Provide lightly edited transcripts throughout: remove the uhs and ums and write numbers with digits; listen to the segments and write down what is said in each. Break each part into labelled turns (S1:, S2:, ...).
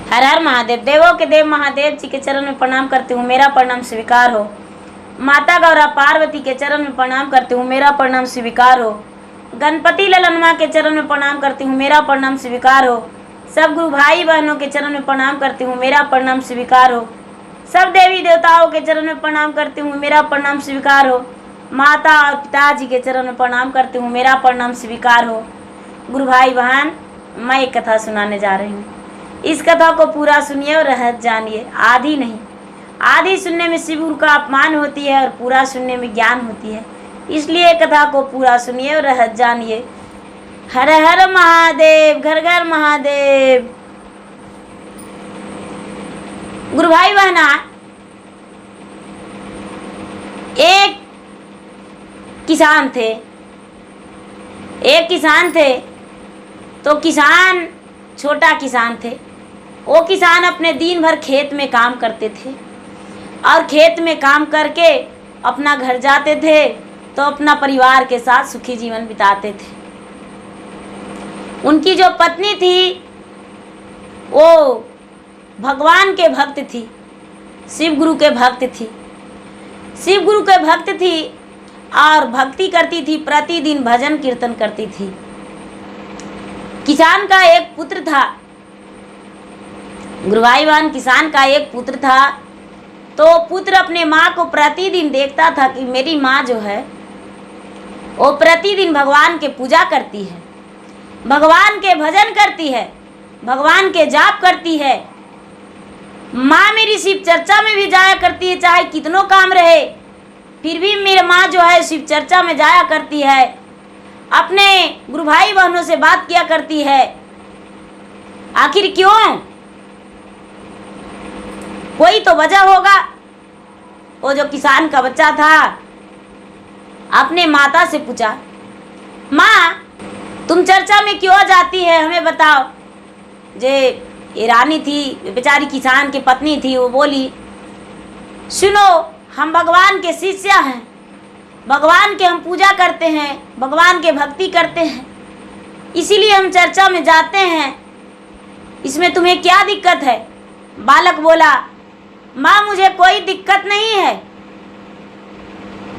S1: हर हर महादेव। देवों के देव महादेव जी के चरण में प्रणाम करती हूँ, मेरा प्रणाम स्वीकार हो। माता गौरा पार्वती के चरण में प्रणाम करती हूँ, मेरा प्रणाम स्वीकार हो। गणपति ललनमा के चरण में प्रणाम करती हूँ, मेरा प्रणाम स्वीकार हो। सब गुरु भाई बहनों के चरण में प्रणाम करती हूँ, मेरा प्रणाम स्वीकार हो। सब देवी देवताओं के चरण में प्रणाम करती हूँ, मेरा प्रणाम स्वीकार हो। माता और पिताजी के चरण में प्रणाम करती हूँ, मेरा प्रणाम स्वीकार हो। गुरु भाई बहन, मैं एक कथा सुनाने जा रही हूँ। इस कथा को पूरा सुनिए और रहस्य जानिए, आधी नहीं। आधी सुनने में शिव गुरु का अपमान होती है और पूरा सुनने में ज्ञान होती है, इसलिए कथा को पूरा सुनिए और रहस्य जानिए। हर हर महादेव, घर घर महादेव। गुरु भाई बहना, एक किसान थे। तो किसान छोटा किसान थे। वो किसान अपने दिन भर खेत में काम करते थे और खेत में काम करके अपना घर जाते थे तो अपना परिवार के साथ सुखी जीवन बिताते थे। उनकी जो पत्नी थी वो भगवान के भक्त थी, शिव गुरु के भक्त थी। शिव गुरु के भक्त थी और भक्ति करती थी, प्रतिदिन भजन कीर्तन करती थी। किसान का एक पुत्र था। गुरु भाई बहन, किसान का एक पुत्र था। तो पुत्र अपने माँ को प्रतिदिन देखता था कि मेरी माँ जो है वो प्रतिदिन भगवान के पूजा करती है, भगवान के भजन करती है, भगवान के जाप करती है। माँ मेरी शिव चर्चा में भी जाया करती है, चाहे कितनों काम रहे फिर भी मेरी माँ जो है शिव चर्चा में जाया करती है, अपने गुरु भाई बहनों से बात किया करती है। आखिर क्यों? कोई तो वजह होगा। वो जो किसान का बच्चा था अपने माता से पूछा, माँ तुम चर्चा में क्यों जाती है, हमें बताओ। ये रानी थी, बेचारी किसान की पत्नी थी, वो बोली, सुनो, हम भगवान के शिष्य हैं, भगवान के हम पूजा करते हैं, भगवान के भक्ति करते हैं, इसीलिए हम चर्चा में जाते हैं। इसमें तुम्हें क्या दिक्कत है? बालक बोला, माँ मुझे कोई दिक्कत नहीं है।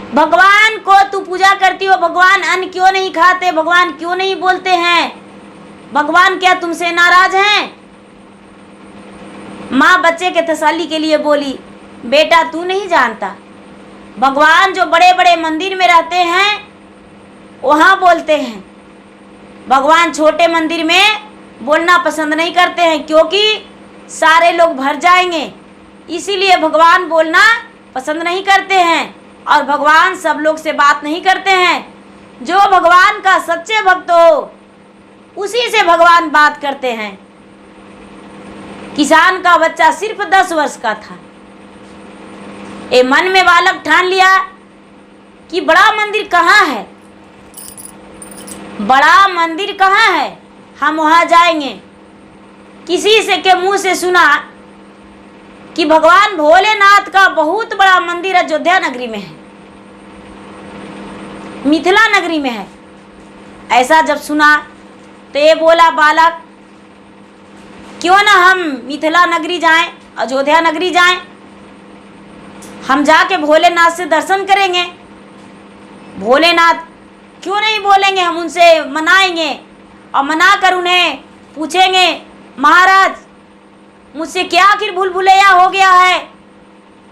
S1: भगवान को तू पूजा करती हो, भगवान अन्न क्यों नहीं खाते, भगवान क्यों नहीं बोलते हैं, भगवान क्या तुमसे नाराज हैं? माँ बच्चे के तसल्ली के लिए बोली, बेटा तू नहीं जानता, भगवान जो बड़े बड़े मंदिर में रहते हैं वहाँ बोलते हैं, भगवान छोटे मंदिर में बोलना पसंद नहीं करते हैं क्योंकि सारे लोग भर जाएंगे, इसीलिए भगवान बोलना पसंद नहीं करते हैं। और भगवान सब लोग से बात नहीं करते हैं, जो भगवान का सच्चे भक्त हो उसी से भगवान बात करते हैं। किसान का बच्चा सिर्फ 10 वर्ष का था। ए मन में बालक ठान लिया कि बड़ा मंदिर कहाँ है, बड़ा मंदिर कहाँ है, हम वहाँ जाएंगे। किसी से के मुंह से सुना कि भगवान भोलेनाथ का बहुत बड़ा मंदिर अयोध्या नगरी में है, मिथिला नगरी में है। ऐसा जब सुना तो ये बोला बालक, क्यों ना हम मिथिला नगरी जाएं, अयोध्या नगरी जाएं, हम जाके भोलेनाथ से दर्शन करेंगे। भोलेनाथ क्यों नहीं बोलेंगे, हम उनसे मनाएंगे और मनाकर उन्हें पूछेंगे, महाराज मुझसे क्या आखिर भूल भुलैया हो गया है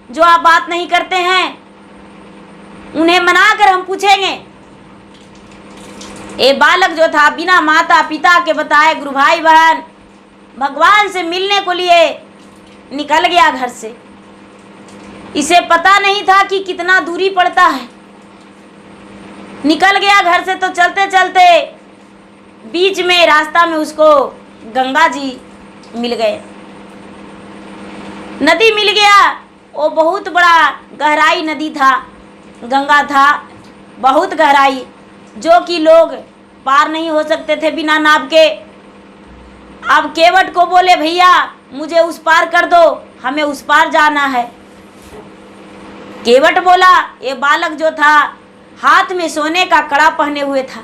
S1: जो आप बात नहीं करते हैं। उन्हें मनाकर हम पूछेंगे। ये बालक जो था बिना माता पिता के बताए गुरु भाई बहन भगवान से मिलने को लिए निकल गया घर से। इसे पता नहीं था कि कितना दूरी पड़ता है। निकल गया घर से तो चलते चलते बीच में रास्ता में उसको गंगा जी मिल गए, नदी मिल गया। वो बहुत बड़ा गहराई नदी था, गंगा था, बहुत गहराई, जो कि लोग पार नहीं हो सकते थे बिना नाव के। अब केवट को बोले, भैया मुझे उस पार कर दो, हमें उस पार जाना है। केवट बोला, ये बालक जो था हाथ में सोने का कड़ा पहने हुए था,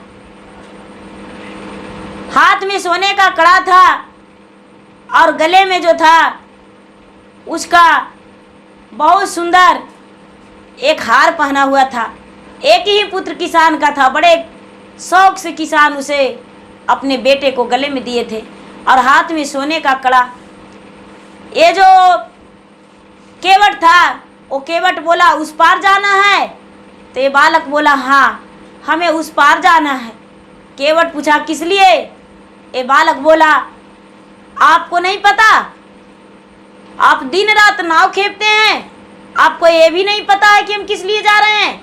S1: हाथ में सोने का कड़ा था और गले में जो था उसका बहुत सुंदर एक हार पहना हुआ था। एक ही पुत्र किसान का था, बड़े शौक से किसान उसे अपने बेटे को गले में दिए थे, और हाथ में सोने का कड़ा। ये जो केवट था वो केवट बोला उस पार जाना है, तो ये बालक बोला हाँ हमें उस पार जाना है। केवट पूछा किस लिए? ये बालक बोला आपको नहीं पता, आप दिन रात नाव खेपते हैं, आपको ये भी नहीं पता है कि हम किस लिए जा रहे हैं?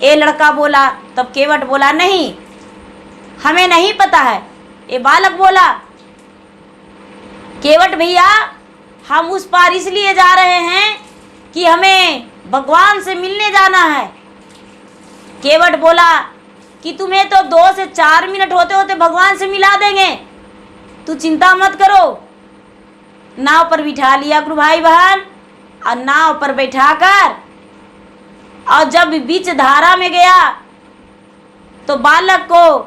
S1: ये लड़का बोला, तब केवट बोला नहीं हमें नहीं पता है। ये बालक बोला केवट भैया हम उस पार इसलिए जा रहे हैं कि हमें भगवान से मिलने जाना है। केवट बोला कि तुम्हें तो 2 से 4 मिनट होते होते भगवान से मिला देंगे, तू चिंता मत करो। नाव पर बिठा लिया गुरु भाई बहन, और नाव पर बैठाकर और जब बीच धारा में गया तो बालक को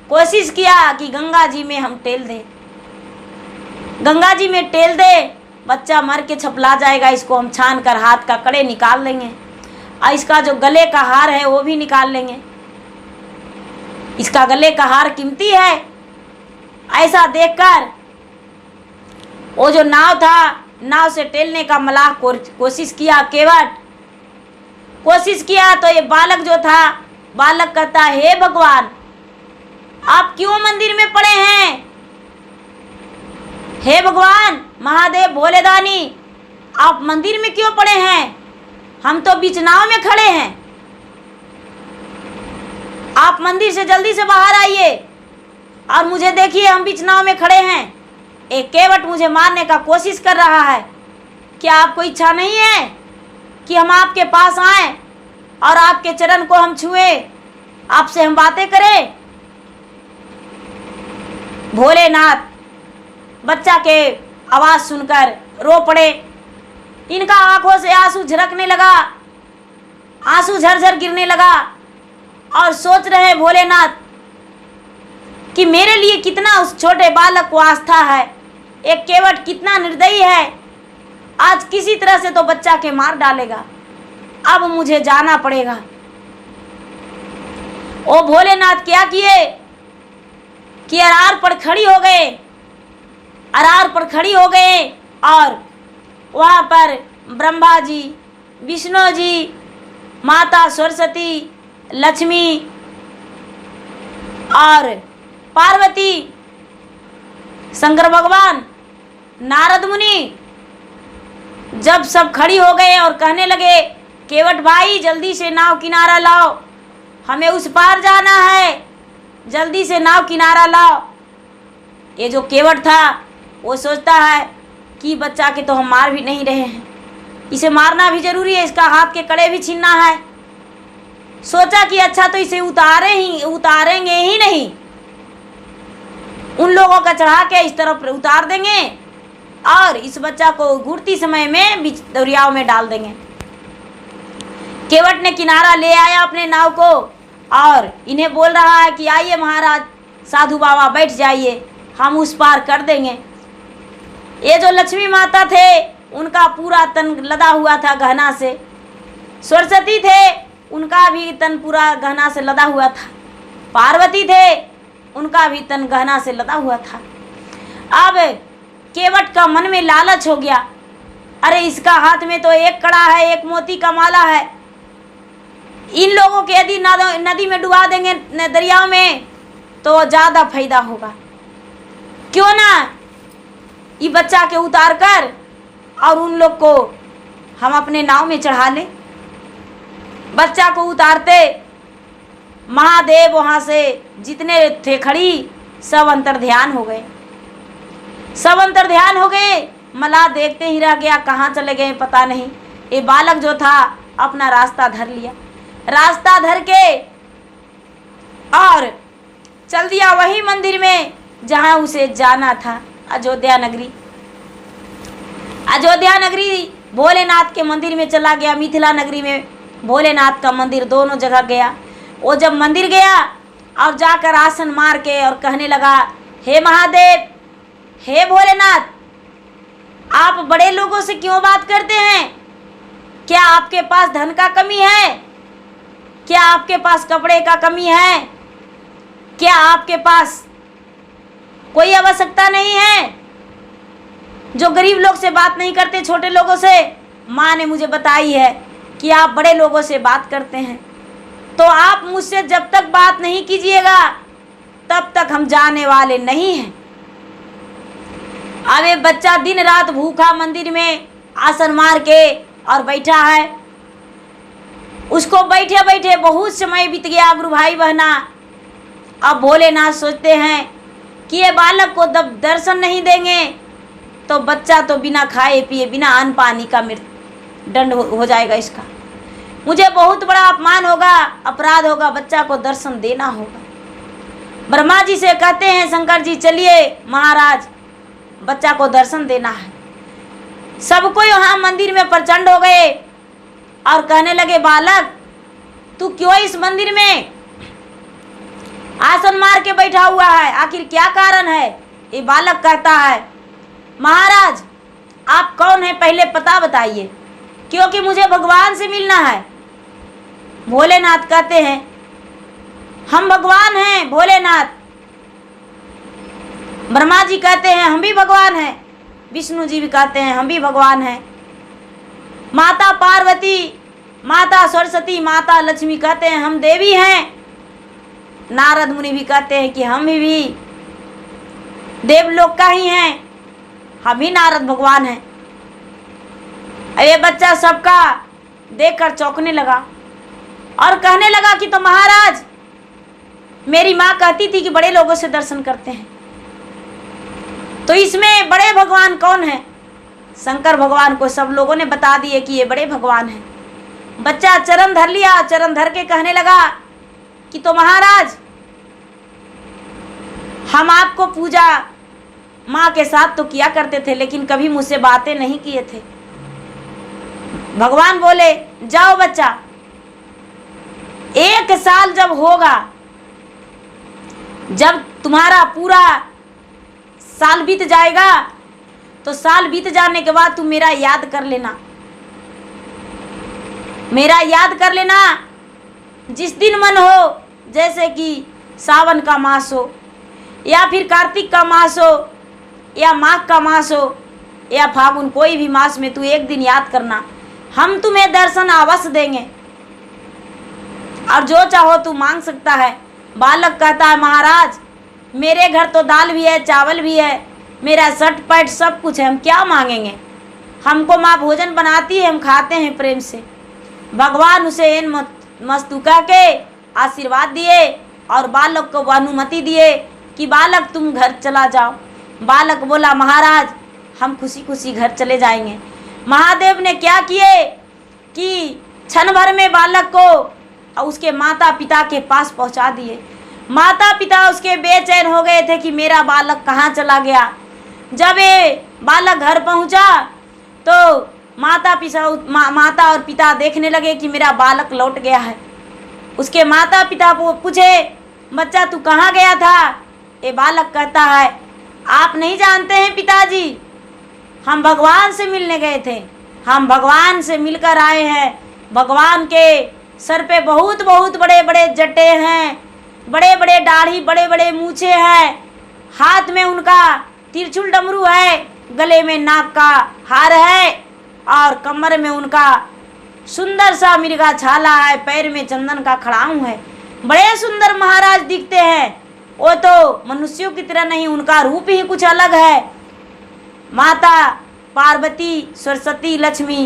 S1: कोशिश किया कि गंगा जी में हम टेल दें, गंगा जी में टेल दे, बच्चा मर के छपला जाएगा, इसको हम छान कर हाथ का कड़े निकाल लेंगे और इसका जो गले का हार है वो भी निकाल लेंगे, इसका गले का हार कीमती है। ऐसा देखकर वो जो नाव था, नाव से टेलने का मलाह कोशिश किया, केवट कोशिश किया तो ये बालक जो था, बालक कहता हे भगवान आप क्यों मंदिर में पड़े हैं? हे भगवान महादेव भोलेदानी आप मंदिर में क्यों पड़े हैं? हम तो बीच नाव में खड़े हैं, आप मंदिर से जल्दी से बाहर आइए और मुझे देखिए हम बीच नाव में खड़े हैं। एक केवट मुझे मारने का कोशिश कर रहा है, क्या आपको इच्छा नहीं है कि हम आपके पास आएं और आपके चरण को हम छुएं, आपसे हम बातें करें? भोलेनाथ बच्चा के आवाज सुनकर रो पड़े, इनका आंखों से आंसू झरकने लगा, आंसू झरझर गिरने लगा और सोच रहे भोलेनाथ कि मेरे लिए कितना उस छोटे बालक को आस्था है, एक केवट कितना निर्दयी है, आज किसी तरह से तो बच्चा के मार डालेगा, अब मुझे जाना पड़ेगा। ओ भोलेनाथ क्या किए कि अरार पर खड़ी हो गए, अरार पर खड़ी हो गए और वहाँ पर ब्रह्मा जी, विष्णु जी, माता सरस्वती, लक्ष्मी और पार्वती, शंकर भगवान, नारद मुनि जब सब खड़ी हो गए और कहने लगे केवट भाई जल्दी से नाव किनारा लाओ, हमें उस पार जाना है, जल्दी से नाव किनारा लाओ। ये जो केवट था वो सोचता है कि बच्चा के तो हम मार भी नहीं रहे हैं, इसे मारना भी जरूरी है, इसका हाथ के कड़े भी छीनना है। सोचा कि अच्छा तो इसे उतारेंगे ही नहीं, उन लोगों का चढ़ा के इस तरफ उतार देंगे और इस बच्चा को घूरती समय में बीच दरियाओं में डाल देंगे। केवट ने किनारा ले आया अपने नाव को और इन्हें बोल रहा है कि आइए महाराज, साधु बाबा बैठ जाइए, हम उस पार कर देंगे। ये जो लक्ष्मी माता थे उनका पूरा तन लदा हुआ था गहना से, सरस्वती थे उनका भी तन पूरा गहना से लदा हुआ था, पार्वती थे उनका भी तन गहना से लदा हुआ था। अब केवट का मन में लालच हो गया, अरे इसका हाथ में तो एक कड़ा है, एक मोती का माला है, इन लोगों के यदि नदी में डुबा देंगे दरियाओं में तो ज़्यादा फायदा होगा, क्यों ना ये बच्चा के उतार कर और उन लोग को हम अपने नाव में चढ़ा लें। बच्चा को उतारते महादेव वहाँ से जितने थे खड़ी सब अंतर्ध्यान हो गए, सब अंतर्ध्यान हो गए। मलाह देखते ही रह गया, कहाँ चले गए पता नहीं। ये बालक जो था अपना रास्ता धर लिया, रास्ता धर के और चल दिया वही मंदिर में जहाँ उसे जाना था, अयोध्या नगरी। अयोध्या नगरी भोलेनाथ के मंदिर में चला गया, मिथिला नगरी में भोलेनाथ का मंदिर, दोनों जगह गया। वो जब मंदिर गया और जाकर आसन मार के और कहने लगा हे महादेव, हे भोलेनाथ, आप बड़े लोगों से क्यों बात करते हैं? क्या आपके पास धन का कमी है? क्या आपके पास कपड़े का कमी है? क्या आपके पास कोई आवश्यकता नहीं है जो गरीब लोग से बात नहीं करते, छोटे लोगों से? माँ ने मुझे बताई है कि आप बड़े लोगों से बात करते हैं, तो आप मुझसे जब तक बात नहीं कीजिएगा तब तक हम जाने वाले नहीं हैं। अब ये बच्चा दिन रात भूखा मंदिर में आसन मार के और बैठा है। उसको बैठे बैठे बहुत समय बीत गया गुरु भाई बहना। अब भोलेनाथ सोचते हैं कि ये बालक को जब दर्शन नहीं देंगे तो बच्चा तो बिना खाए पिए, बिना अन्न पानी का दंड हो जाएगा इसका। मुझे बहुत बड़ा अपमान होगा, अपराध होगा, बच्चा को दर्शन देना होगा। ब्रह्मा जी से कहते हैं शंकर जी, चलिए महाराज, बच्चा को दर्शन देना है। सबको यहाँ मंदिर में प्रचंड हो गए और कहने लगे, बालक तू क्यों इस मंदिर में आसन मार के बैठा हुआ है? आखिर क्या कारण है? ये बालक कहता है, महाराज आप कौन है पहले पता बताइए, क्योंकि मुझे भगवान से मिलना है। भोलेनाथ कहते हैं, हम भगवान हैं भोलेनाथ। ब्रह्मा जी कहते हैं, हम भी भगवान हैं। विष्णु जी भी कहते हैं, हम भी भगवान हैं। माता पार्वती, माता सरस्वती, माता लक्ष्मी कहते हैं, हम देवी हैं। नारद मुनि भी कहते हैं कि हम भी देवलोक का ही हैं, हम ही नारद भगवान हैं। ये बच्चा सबका देखकर चौंकने लगा और कहने लगा कि तो महाराज, मेरी माँ कहती थी कि बड़े लोगों से दर्शन करते हैं, तो इसमें बड़े भगवान कौन है? शंकर भगवान को सब लोगों ने बता दिए कि ये बड़े भगवान हैं। बच्चा चरण धर लिया, चरण धर के कहने लगा कि तो महाराज, हम आपको पूजा माँ के साथ तो किया करते थे, लेकिन कभी मुझसे बातें नहीं किए थे। भगवान बोले, जाओ बच्चा, 1 साल जब होगा, जब तुम्हारा पूरा साल बीत जाएगा, तो साल बीत जाने के बाद तुम मेरा याद कर लेना, मेरा याद कर लेना। जिस दिन मन हो, जैसे कि सावन का मास हो, या फिर कार्तिक का मास हो, या माघ का मास हो, या फागुन, कोई भी मास में तू एक दिन याद करना, हम तुम्हें दर्शन अवश्य देंगे और जो चाहो तू मांग सकता है। बालक कहता है, महाराज मेरे घर तो दाल भी है, चावल भी है, मेरा शर्ट पैंट सब कुछ है, हम क्या मांगेंगे? हमको माँ भोजन बनाती है, हम खाते हैं प्रेम से। भगवान उसे इन मस्तूका के आशीर्वाद दिए और बालक को अनुमति दिए कि बालक तुम घर चला जाओ। बालक बोला, महाराज हम खुशी खुशी घर चले जाएंगे। महादेव ने क्या किए कि क्षण भर में बालक को उसके माता पिता के पास पहुंचा दिए। माता पिता उसके बेचैन हो गए थे कि मेरा बालक कहाँ चला गया। जब ये बालक घर पहुंचा तो माता और पिता देखने लगे कि मेरा बालक लौट गया है। उसके माता पिता को पूछे, बच्चा तू कहाँ गया था? ये बालक कहता है, आप नहीं जानते हैं पिताजी, हम भगवान से मिलने गए थे, हम भगवान से मिलकर आए हैं। भगवान के सर पे बहुत बहुत बड़े बड़े जटे हैं, बड़े बड़े दाढ़ी, बड़े बड़े मूछे हैं, हाथ में उनका त्रिशूल डमरू है, गले में नाक का हार है और कमर में उनका सुंदर सा मिर्गा छाला है, पैर में चंदन का खड़ाऊं है। बड़े सुंदर महाराज दिखते हैं। वो तो मनुष्यों की तरह नहीं, उनका रूप ही कुछ अलग है। माता पार्वती, सरस्वती, लक्ष्मी,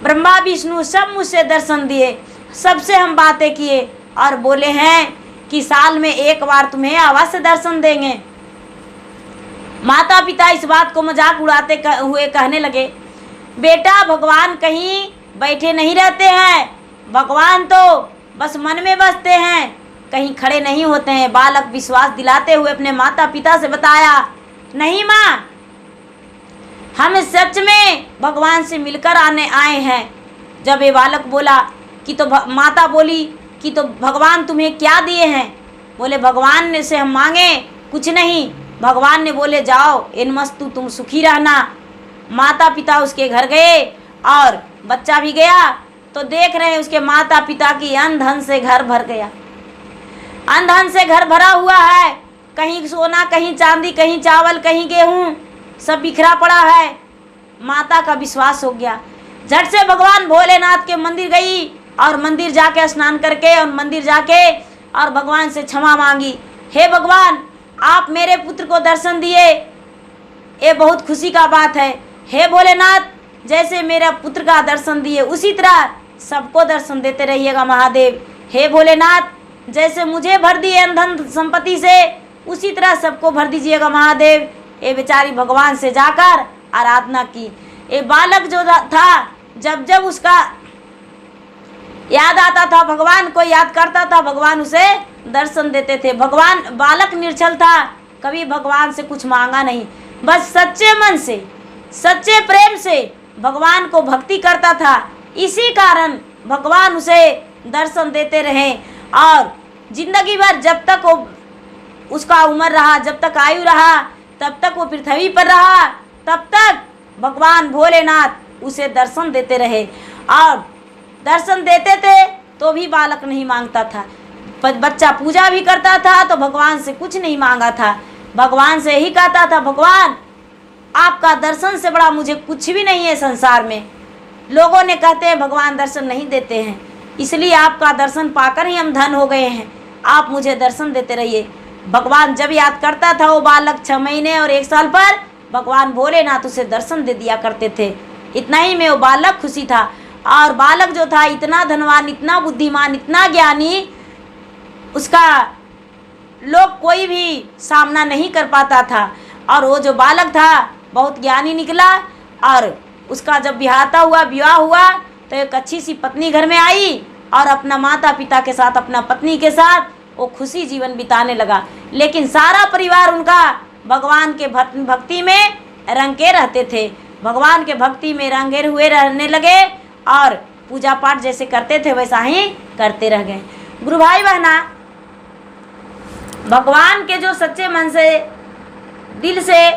S1: ब्रह्मा, विष्णु सब मुझसे दर्शन दिए, सबसे हम बातें किए और बोले हैं कि साल में एक बार तुम्हें अवश्य दर्शन देंगे। माता पिता इस बात को मजाक उड़ाते हुए कहने लगे, बेटा भगवान कहीं बैठे नहीं रहते हैं, भगवान तो बस मन में बसते हैं, कहीं खड़े नहीं होते हैं। बालक विश्वास दिलाते हुए अपने माता पिता से बताया, नहीं माँ, हम सच में भगवान से मिलकर आए हैं। जब ये बालक बोला कि तो माता बोली कि तो भगवान तुम्हें क्या दिए हैं? बोले, भगवान से हम मांगे कुछ नहीं, भगवान ने बोले जाओ एनमस्तु तुम सुखी रहना। माता पिता उसके घर गए और बच्चा भी गया तो देख रहे हैं उसके माता पिता की अन धन से घर भर गया। अन धन से घर भरा हुआ है, कहीं सोना कहीं चांदी कहीं चावल कहीं गेहूं सब बिखरा पड़ा है। माता का विश्वास हो गया, झट से भगवान भोलेनाथ के मंदिर गई और मंदिर जाके स्नान करके और मंदिर जाके और भगवान से क्षमा मांगी। हे भगवान, आप मेरे पुत्र को दर्शन दिए, ये बहुत खुशी का बात है। हे भोलेनाथ, जैसे मेरा पुत्र का दर्शन दिए उसी तरह सबको दर्शन देते रहिएगा महादेव। हे भोलेनाथ, जैसे मुझे भर दिए अंधन संपत्ति से उसी तरह सबको भर दीजिएगा महादेव। ये बेचारी भगवान से जाकर आराधना की। ये बालक जो था, जब जब उसका याद आता था, भगवान को याद करता था, भगवान उसे दर्शन देते थे। भगवान, बालक निर्छल था, कभी भगवान से कुछ मांगा नहीं, बस सच्चे मन से सच्चे प्रेम से भगवान को भक्ति करता था। इसी कारण भगवान उसे दर्शन देते रहे और जिंदगी भर जब तक वो उसका उम्र रहा, जब तक आयु रहा, तब तक वो पृथ्वी पर रहा, तब तक भगवान भोलेनाथ उसे दर्शन देते रहे। और दर्शन देते थे तो भी बालक नहीं मांगता था। बच्चा पूजा भी करता था तो भगवान से कुछ नहीं मांगा था, भगवान से ही कहता था भगवान आपका दर्शन से बड़ा मुझे कुछ भी नहीं है संसार में। लोगों ने कहते हैं भगवान दर्शन नहीं देते हैं, इसलिए आपका दर्शन पाकर ही हम धन हो गए हैं, आप मुझे दर्शन देते रहिए। भगवान जब याद करता था वो बालक 6 महीने और 1 साल पर भगवान भोलेनाथ उसे दर्शन दे दिया करते थे। इतना ही में वो बालक खुशी था। और बालक जो था इतना धनवान, इतना बुद्धिमान, इतना ज्ञानी, उसका लोग कोई भी सामना नहीं कर पाता था। और वो जो बालक था बहुत ज्ञानी निकला और उसका जब विवाह हुआ तो एक अच्छी सी पत्नी घर में आई और अपना माता पिता के साथ, अपना पत्नी के साथ वो खुशी जीवन बिताने लगा। लेकिन सारा परिवार उनका भगवान के भक्ति में रंगे रहते थे, भगवान के भक्ति में रंगे हुए रहने लगे और पूजा पाठ जैसे करते थे वैसा ही करते रह गए। गुरु भाई बहना, भगवान के जो सच्चे मन से दिल से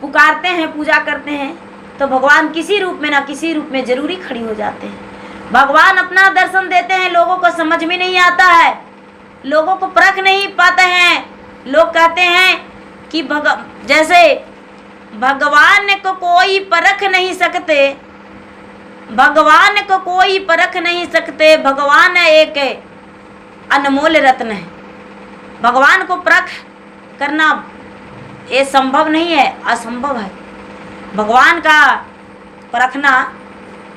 S1: पुकारते हैं, पूजा करते हैं, तो भगवान किसी रूप में ना किसी रूप में जरूरी खड़ी हो जाते हैं। भगवान अपना दर्शन देते हैं, लोगों को समझ में नहीं आता है, लोगों को परख नहीं पाते हैं। लोग कहते हैं कि जैसे भगवान को कोई परख नहीं सकते, भगवान को कोई परख नहीं सकते, भगवान एक अनमोल रत्न है। भगवान को परख करना ये संभव नहीं है, असंभव है। भगवान का परखना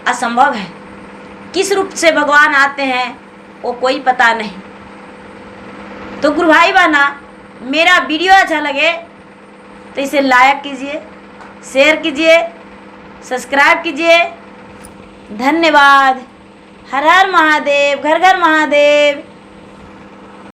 S1: असंभव है। किस रूप से भगवान आते हैं वो कोई पता नहीं। तो गुरु भाई बहना, मेरा वीडियो अच्छा लगे तो इसे लाइक कीजिए, शेयर कीजिए, सब्सक्राइब कीजिए। धन्यवाद। हर हर महादेव, घर घर महादेव।